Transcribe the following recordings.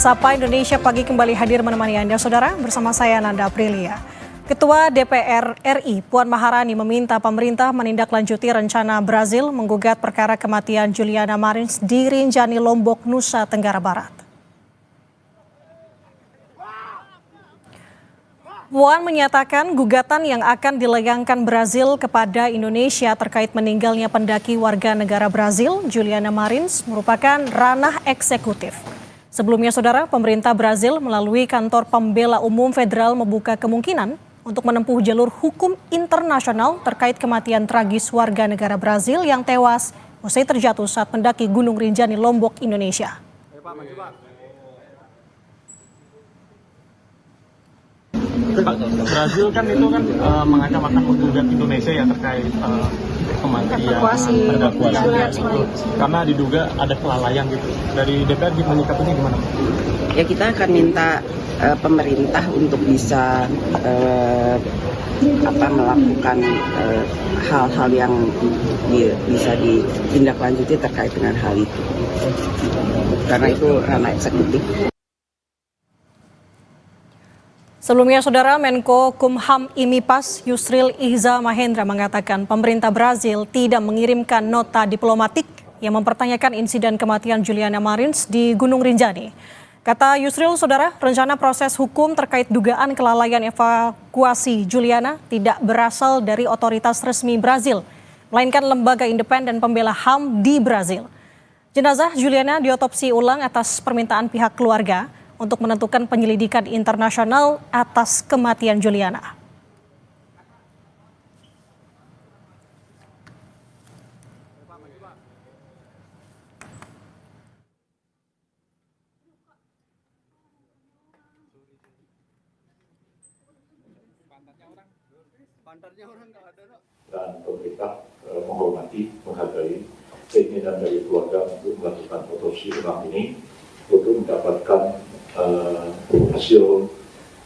Sapa Indonesia Pagi kembali hadir menemani Anda, Saudara, bersama saya Nanda Aprilia. Ketua DPR RI Puan Maharani meminta pemerintah menindaklanjuti rencana Brazil menggugat perkara kematian Juliana Marins di Rinjani, Lombok, Nusa Tenggara Barat. Puan menyatakan gugatan yang akan dilayangkan Brazil kepada Indonesia terkait meninggalnya pendaki warga negara Brazil, Juliana Marins, merupakan ranah eksekutif. Sebelumnya, Saudara, pemerintah Brazil melalui Kantor Pembela Umum Federal membuka kemungkinan untuk menempuh jalur hukum internasional terkait kematian tragis warga negara Brazil yang tewas usai terjatuh saat mendaki Gunung Rinjani, Lombok, Indonesia. Brazil kan itu kan mengancam akan menggugat Indonesia ya terkait kematian evakuasi karena diduga ada kelalaian gitu. Dari DPR menyikapinya gimana? Ya, kita akan minta pemerintah untuk bisa melakukan hal-hal yang bisa ditindaklanjuti terkait dengan hal itu, karena itu ranah eksekutif. Sebelumnya, Saudara, Menko Kumham IMIPAS Yusril Iza Mahendra mengatakan pemerintah Brazil tidak mengirimkan nota diplomatik yang mempertanyakan insiden kematian Juliana Marins di Gunung Rinjani. Kata Yusril, Saudara, rencana proses hukum terkait dugaan kelalaian evakuasi Juliana tidak berasal dari otoritas resmi Brazil, melainkan lembaga independen pembela HAM di Brazil. Jenazah Juliana diotopsi ulang atas permintaan pihak keluarga untuk menentukan penyelidikan internasional atas kematian Juliana. Dan pemerintah menghormati, menghargai keinginan dari keluarga untuk melakukan otopsi ulang ini untuk mendapatkan hasil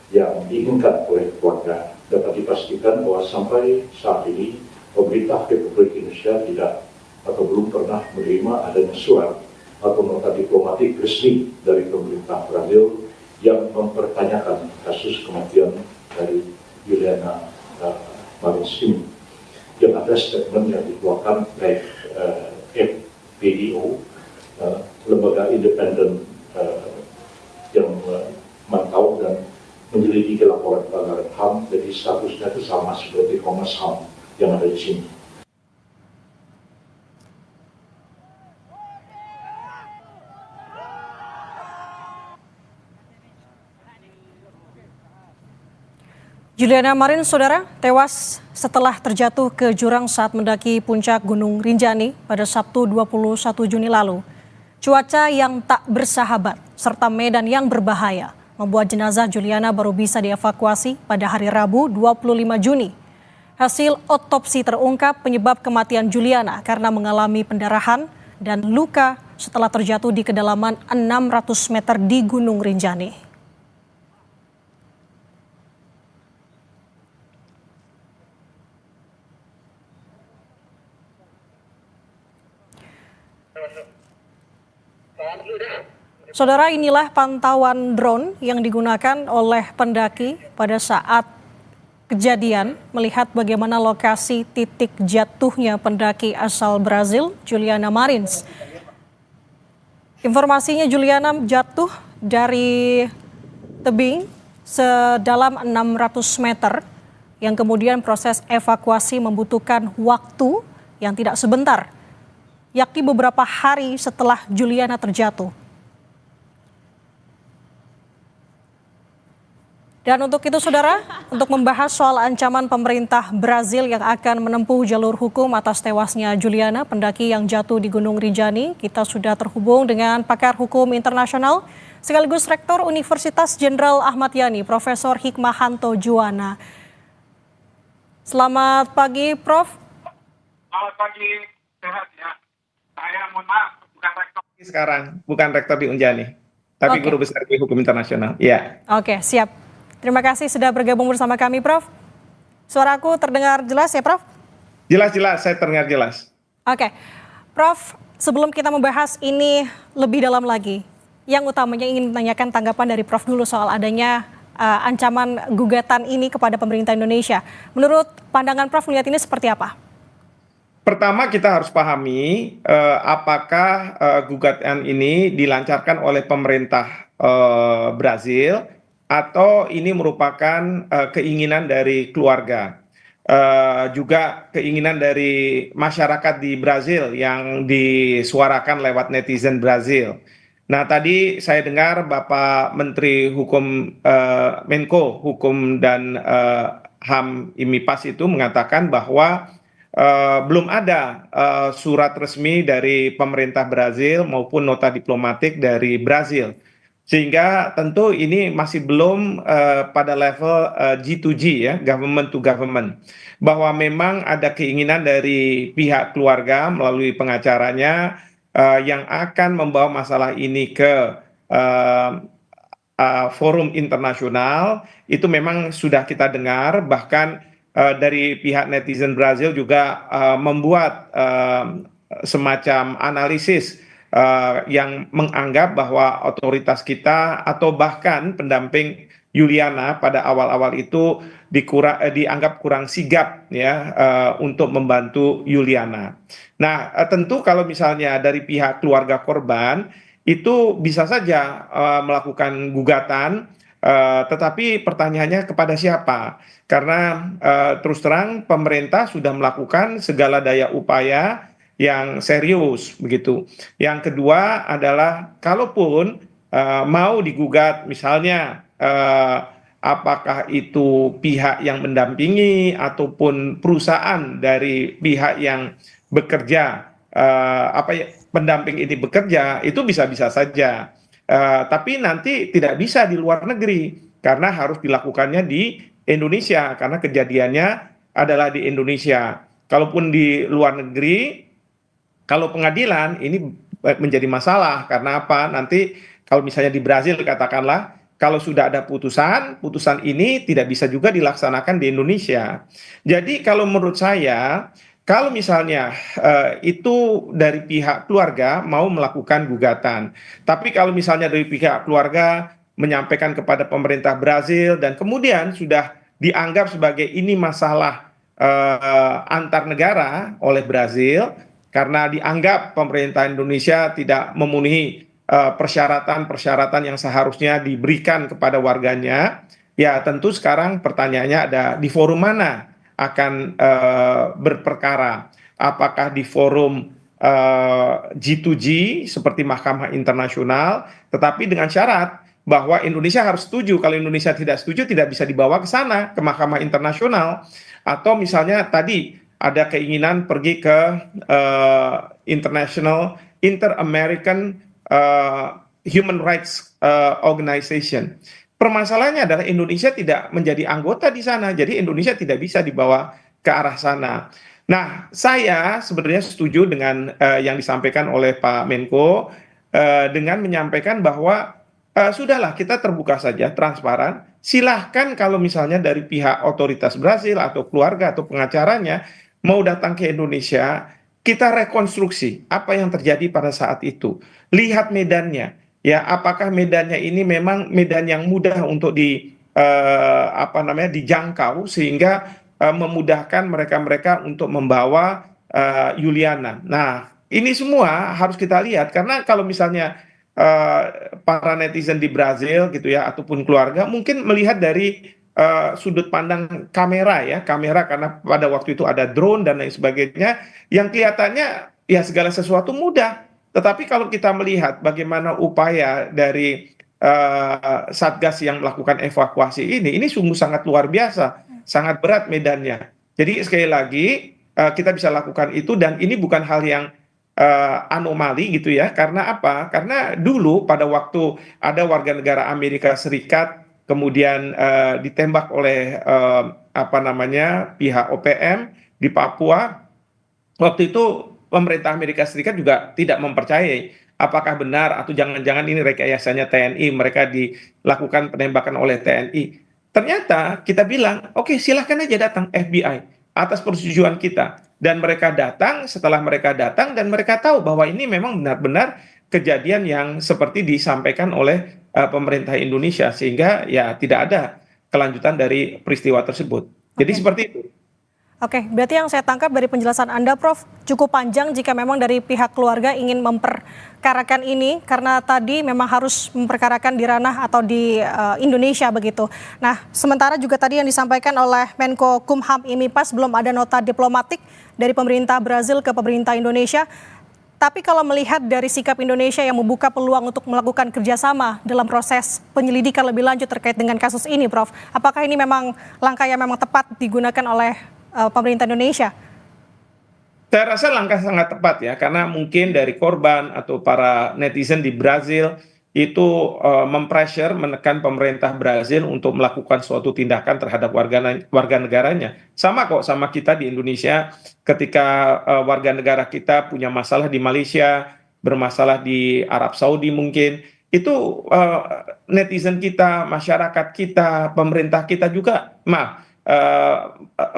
yang diinginkan oleh keluarga. Dapat dipastikan bahwa sampai saat ini pemerintah Republik Indonesia tidak atau belum pernah menerima adanya surat atau nota diplomatik resmi dari pemerintah Brazil yang mempertanyakan kasus kematian dari Juliana Marins ini. Yang ada statement yang dikeluarkan oleh FPIO, lembaga independen yang memantau dan menyelidiki laporan pelanggaran HAM, jadi statusnya itu sama seperti Komnas HAM yang ada di sini. Juliana Marins, Saudara, tewas setelah terjatuh ke jurang saat mendaki puncak Gunung Rinjani pada Sabtu 21 Juni lalu. Cuaca yang tak bersahabat serta medan yang berbahaya membuat jenazah Juliana baru bisa dievakuasi pada hari Rabu 25 Juni. Hasil otopsi terungkap penyebab kematian Juliana karena mengalami pendarahan dan luka setelah terjatuh di kedalaman 600 meter di Gunung Rinjani. Saudara, inilah pantauan drone yang digunakan oleh pendaki pada saat kejadian melihat bagaimana lokasi titik jatuhnya pendaki asal Brazil, Juliana Marins. Informasinya Juliana jatuh dari tebing sedalam 600 meter yang kemudian proses evakuasi membutuhkan waktu yang tidak sebentar, yakni beberapa hari setelah Juliana terjatuh. Dan untuk itu, Saudara, untuk membahas soal ancaman pemerintah Brazil yang akan menempuh jalur hukum atas tewasnya Juliana, pendaki yang jatuh di Gunung Rinjani, kita sudah terhubung dengan pakar hukum internasional sekaligus Rektor Universitas Jenderal Ahmad Yani, Profesor Hikmahanto Juwana. Selamat pagi, Prof. Selamat pagi, sehat ya. Saya mohon maaf, bukan rektor. Sekarang bukan rektor di Unjani, tapi guru besar di hukum internasional. Ya. Oke, siap. Terima kasih sudah bergabung bersama kami, Prof. Suaraku terdengar jelas ya, Prof? Jelas, saya terdengar jelas. Oke, Prof, sebelum kita membahas ini lebih dalam lagi, yang utamanya ingin menanyakan tanggapan dari Prof dulu soal adanya ancaman gugatan ini kepada pemerintah Indonesia. Menurut pandangan Prof melihat ini seperti apa? Pertama kita harus pahami apakah gugatan ini dilancarkan oleh pemerintah Brazil atau ini merupakan keinginan dari keluarga. Juga keinginan dari masyarakat di Brazil yang disuarakan lewat netizen Brazil. Nah, tadi saya dengar Bapak Menteri Hukum Menko Hukum dan HAM IMIPAS itu mengatakan bahwa belum ada surat resmi dari pemerintah Brazil maupun nota diplomatik dari Brazil. Sehingga tentu ini masih belum pada level G2G ya, government to government. Bahwa memang ada keinginan dari pihak keluarga melalui pengacaranya yang akan membawa masalah ini ke forum internasional, itu memang sudah kita dengar, bahkan dari pihak netizen Brazil juga membuat semacam analisis yang menganggap bahwa otoritas kita atau bahkan pendamping Juliana pada awal-awal itu dianggap kurang sigap ya untuk membantu Juliana. Nah, tentu kalau misalnya dari pihak keluarga korban itu bisa saja melakukan gugatan, tetapi pertanyaannya kepada siapa? Karena terus terang pemerintah sudah melakukan segala daya upaya yang serius begitu. Yang kedua adalah kalaupun mau digugat misalnya apakah itu pihak yang mendampingi ataupun perusahaan dari pihak yang bekerja pendamping ini bekerja, itu bisa-bisa saja. Tapi nanti tidak bisa di luar negeri karena harus dilakukannya di Indonesia karena kejadiannya adalah di Indonesia. Kalaupun di luar negeri, kalau pengadilan ini menjadi masalah karena apa? Nanti kalau misalnya di Brazil katakanlah, kalau sudah ada putusan ini tidak bisa juga dilaksanakan di Indonesia. Jadi kalau menurut saya, kalau misalnya itu dari pihak keluarga mau melakukan gugatan, tapi kalau misalnya dari pihak keluarga menyampaikan kepada pemerintah Brazil dan kemudian sudah dianggap sebagai ini masalah antar negara oleh Brazil, karena dianggap pemerintah Indonesia tidak memenuhi persyaratan-persyaratan yang seharusnya diberikan kepada warganya, ya tentu sekarang pertanyaannya ada di forum mana akan berperkara. Apakah di forum G2G seperti Mahkamah Internasional, tetapi dengan syarat bahwa Indonesia harus setuju. Kalau Indonesia tidak setuju, tidak bisa dibawa ke sana, ke Mahkamah Internasional. Atau misalnya tadi ada keinginan pergi ke Inter-American Human Rights Organization. Permasalahannya adalah Indonesia tidak menjadi anggota di sana, jadi Indonesia tidak bisa dibawa ke arah sana. Nah, saya sebenarnya setuju dengan yang disampaikan oleh Pak Menko dengan menyampaikan bahwa sudahlah kita terbuka saja, transparan. Silahkan kalau misalnya dari pihak otoritas Brazil atau keluarga atau pengacaranya mau datang ke Indonesia, kita rekonstruksi apa yang terjadi pada saat itu. Lihat medannya, ya apakah medannya ini memang medan yang mudah untuk dijangkau sehingga memudahkan mereka-mereka untuk membawa Juliana. Nah, ini semua harus kita lihat karena kalau misalnya para netizen di Brazil gitu ya ataupun keluarga mungkin melihat dari sudut pandang kamera karena pada waktu itu ada drone dan lain sebagainya yang kelihatannya ya segala sesuatu mudah, tetapi kalau kita melihat bagaimana upaya dari Satgas yang melakukan evakuasi ini sungguh sangat luar biasa, sangat berat medannya. Jadi sekali lagi kita bisa lakukan itu dan ini bukan hal yang anomali gitu ya, karena apa? Karena dulu pada waktu ada warga negara Amerika Serikat kemudian ditembak oleh pihak OPM di Papua. Waktu itu pemerintah Amerika Serikat juga tidak mempercayai apakah benar atau jangan-jangan ini rekayasanya TNI, mereka dilakukan penembakan oleh TNI. Ternyata kita bilang, oke, silahkan aja datang FBI atas persetujuan kita. Dan mereka datang, setelah mereka datang dan mereka tahu bahwa ini memang benar-benar kejadian yang seperti disampaikan oleh pemerintah Indonesia, sehingga ya tidak ada kelanjutan dari peristiwa tersebut. Jadi Oke. seperti itu. Oke, berarti yang saya tangkap dari penjelasan Anda, Prof, cukup panjang jika memang dari pihak keluarga ingin memperkarakan ini, karena tadi memang harus memperkarakan di ranah atau di Indonesia begitu. Nah, sementara juga tadi yang disampaikan oleh Menko Kumham Imipas, belum ada nota diplomatik dari pemerintah Brazil ke pemerintah Indonesia. Tapi kalau melihat dari sikap Indonesia yang membuka peluang untuk melakukan kerjasama dalam proses penyelidikan lebih lanjut terkait dengan kasus ini, Prof, apakah ini memang langkah yang memang tepat digunakan oleh pemerintah Indonesia? Saya rasa langkah sangat tepat ya, karena mungkin dari korban atau para netizen di Brazil itu mempressure, menekan pemerintah Brazil untuk melakukan suatu tindakan terhadap warga negaranya. Sama kok sama kita di Indonesia, ketika warga negara kita punya masalah di Malaysia, bermasalah di Arab Saudi mungkin, itu netizen kita, masyarakat kita, pemerintah kita juga,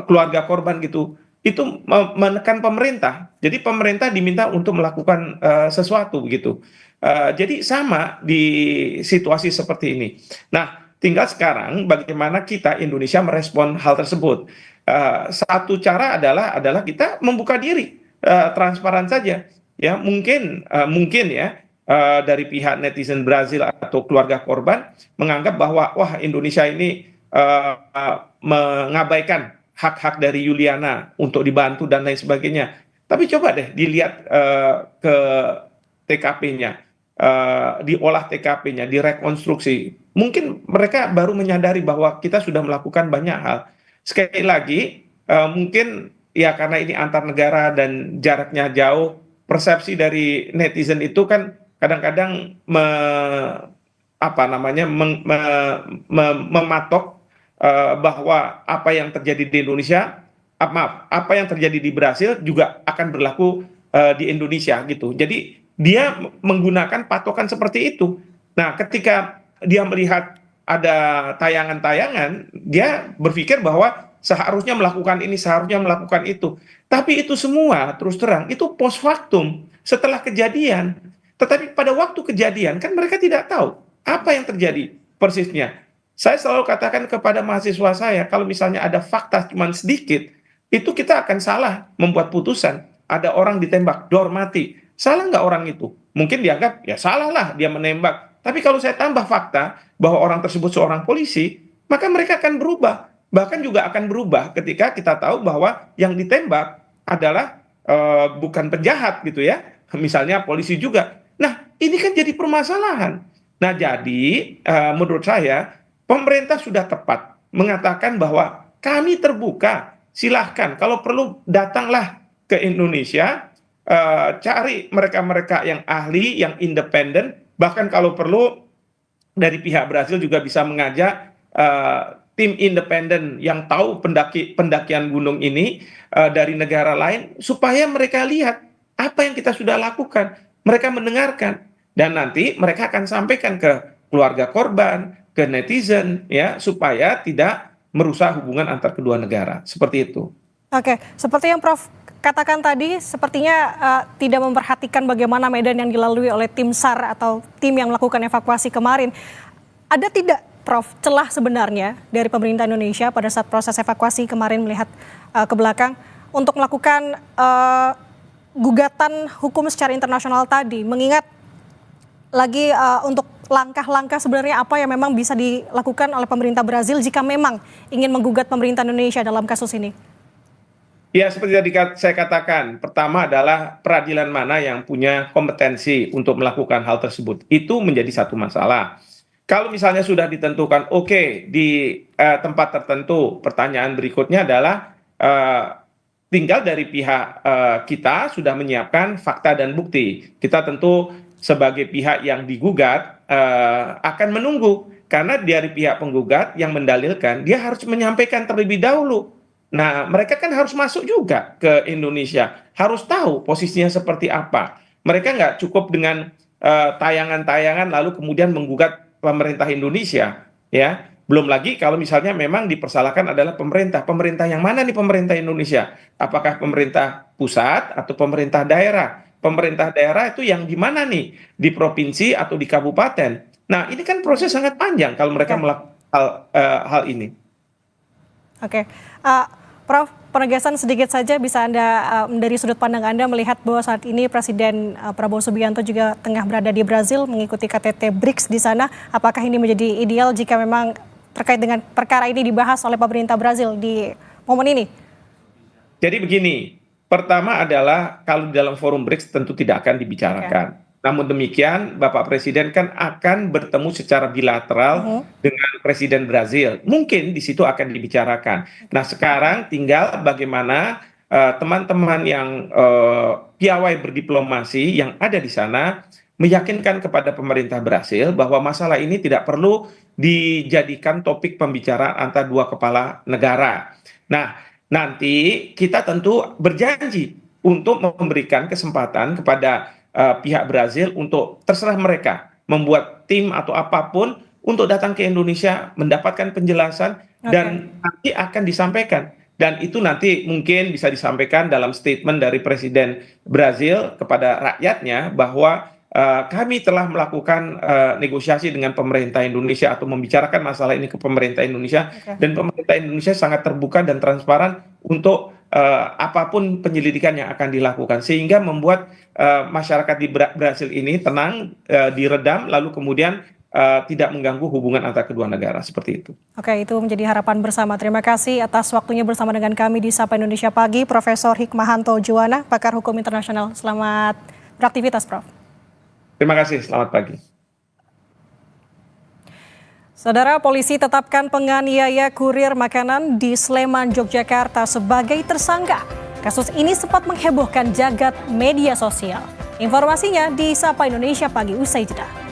keluarga korban gitu, itu menekan pemerintah. Jadi pemerintah diminta untuk melakukan sesuatu begitu. Jadi sama di situasi seperti ini. Nah, tinggal sekarang bagaimana kita Indonesia merespon hal tersebut. Satu cara adalah kita membuka diri, transparan saja. Ya, mungkin ya dari pihak netizen Brazil atau keluarga korban menganggap bahwa wah, Indonesia ini mengabaikan hak-hak dari Yuliana untuk dibantu dan lain sebagainya. Tapi coba deh dilihat ke TKP-nya, diolah TKP-nya, direkonstruksi. Mungkin mereka baru menyadari bahwa kita sudah melakukan banyak hal. Sekali lagi, mungkin ya karena ini antar negara dan jaraknya jauh, persepsi dari netizen itu kan kadang-kadang mematok bahwa apa yang terjadi di Indonesia, apa yang terjadi di Brasil juga akan berlaku di Indonesia gitu. Jadi dia menggunakan patokan seperti itu. Nah, ketika dia melihat ada tayangan-tayangan, dia berpikir bahwa seharusnya melakukan ini, seharusnya melakukan itu. Tapi itu semua terus terang itu post factum, setelah kejadian. Tetapi pada waktu kejadian kan mereka tidak tahu apa yang terjadi persisnya. Saya selalu katakan kepada mahasiswa saya, kalau misalnya ada fakta cuma sedikit, itu kita akan salah membuat putusan. Ada orang ditembak, dor mati. Salah nggak orang itu? Mungkin dianggap, ya salah lah dia menembak. Tapi kalau saya tambah fakta bahwa orang tersebut seorang polisi, maka mereka akan berubah. Bahkan juga akan berubah ketika kita tahu bahwa yang ditembak adalah bukan penjahat gitu ya. Misalnya polisi juga. Nah, ini kan jadi permasalahan. Nah, jadi menurut saya, pemerintah sudah tepat mengatakan bahwa kami terbuka, silahkan. Kalau perlu datanglah ke Indonesia, cari mereka-mereka yang ahli, yang independen. Bahkan kalau perlu dari pihak Brazil juga bisa mengajak tim independen yang tahu pendakian gunung ini dari negara lain, supaya mereka lihat apa yang kita sudah lakukan. Mereka mendengarkan dan nanti mereka akan sampaikan ke keluarga korban, ke netizen ya, supaya tidak merusak hubungan antar kedua negara. Seperti itu. Oke, seperti yang Prof katakan tadi, sepertinya tidak memperhatikan bagaimana medan yang dilalui oleh tim SAR atau tim yang melakukan evakuasi kemarin. Ada tidak, Prof, celah sebenarnya dari pemerintah Indonesia pada saat proses evakuasi kemarin melihat ke belakang untuk melakukan gugatan hukum secara internasional tadi, mengingat lagi untuk langkah-langkah sebenarnya apa yang memang bisa dilakukan oleh pemerintah Brazil jika memang ingin menggugat pemerintah Indonesia dalam kasus ini? Ya, seperti tadi saya katakan, pertama adalah peradilan mana yang punya kompetensi untuk melakukan hal tersebut. Itu menjadi satu masalah. Kalau misalnya sudah ditentukan, oke, di tempat tertentu, pertanyaan berikutnya adalah tinggal dari pihak kita sudah menyiapkan fakta dan bukti. Kita tentu sebagai pihak yang digugat akan menunggu, karena dari pihak penggugat yang mendalilkan dia harus menyampaikan terlebih dahulu. Nah, mereka kan harus masuk juga ke Indonesia, harus tahu posisinya seperti apa. Mereka nggak cukup dengan tayangan-tayangan lalu kemudian menggugat pemerintah Indonesia, ya. Belum lagi kalau misalnya memang dipersalahkan adalah pemerintah yang mana nih pemerintah Indonesia? Apakah pemerintah pusat atau pemerintah daerah? pemerintah daerah itu yang di mana nih? Di provinsi atau di kabupaten. Nah, ini kan proses sangat panjang kalau mereka melakukan hal ini. Oke, Prof, penegasan sedikit saja bisa Anda dari sudut pandang Anda melihat bahwa saat ini Presiden Prabowo Subianto juga tengah berada di Brazil mengikuti KTT BRICS di sana. Apakah ini menjadi ideal jika memang terkait dengan perkara ini dibahas oleh pemerintah Brazil di momen ini? Jadi begini, pertama adalah kalau di dalam forum BRICS tentu tidak akan dibicarakan. Namun demikian, Bapak Presiden kan akan bertemu secara bilateral dengan Presiden Brazil. Mungkin di situ akan dibicarakan. Nah, sekarang tinggal bagaimana teman-teman yang piawai berdiplomasi yang ada di sana meyakinkan kepada pemerintah Brazil bahwa masalah ini tidak perlu dijadikan topik pembicaraan antara dua kepala negara. Nah, nanti kita tentu berjanji untuk memberikan kesempatan kepada pihak Brazil untuk terserah mereka membuat tim atau apapun untuk datang ke Indonesia mendapatkan penjelasan dan nanti akan disampaikan. Dan itu nanti mungkin bisa disampaikan dalam statement dari Presiden Brazil kepada rakyatnya bahwa kami telah melakukan negosiasi dengan pemerintah Indonesia atau membicarakan masalah ini ke pemerintah Indonesia dan pemerintah Indonesia sangat terbuka dan transparan untuk apapun penyelidikan yang akan dilakukan sehingga membuat masyarakat di Brasil ini tenang, diredam lalu kemudian tidak mengganggu hubungan antara kedua negara seperti itu. Oke, itu menjadi harapan bersama. Terima kasih atas waktunya bersama dengan kami di Sapa Indonesia Pagi, Profesor Hikmahanto Juwana, pakar hukum internasional. Selamat beraktivitas, Prof. Terima kasih, selamat pagi. Saudara, polisi tetapkan penganiaya kurir makanan di Sleman, Yogyakarta sebagai tersangka. Kasus ini sempat menghebohkan jagat media sosial. Informasinya di Sapa Indonesia Pagi usai jeda.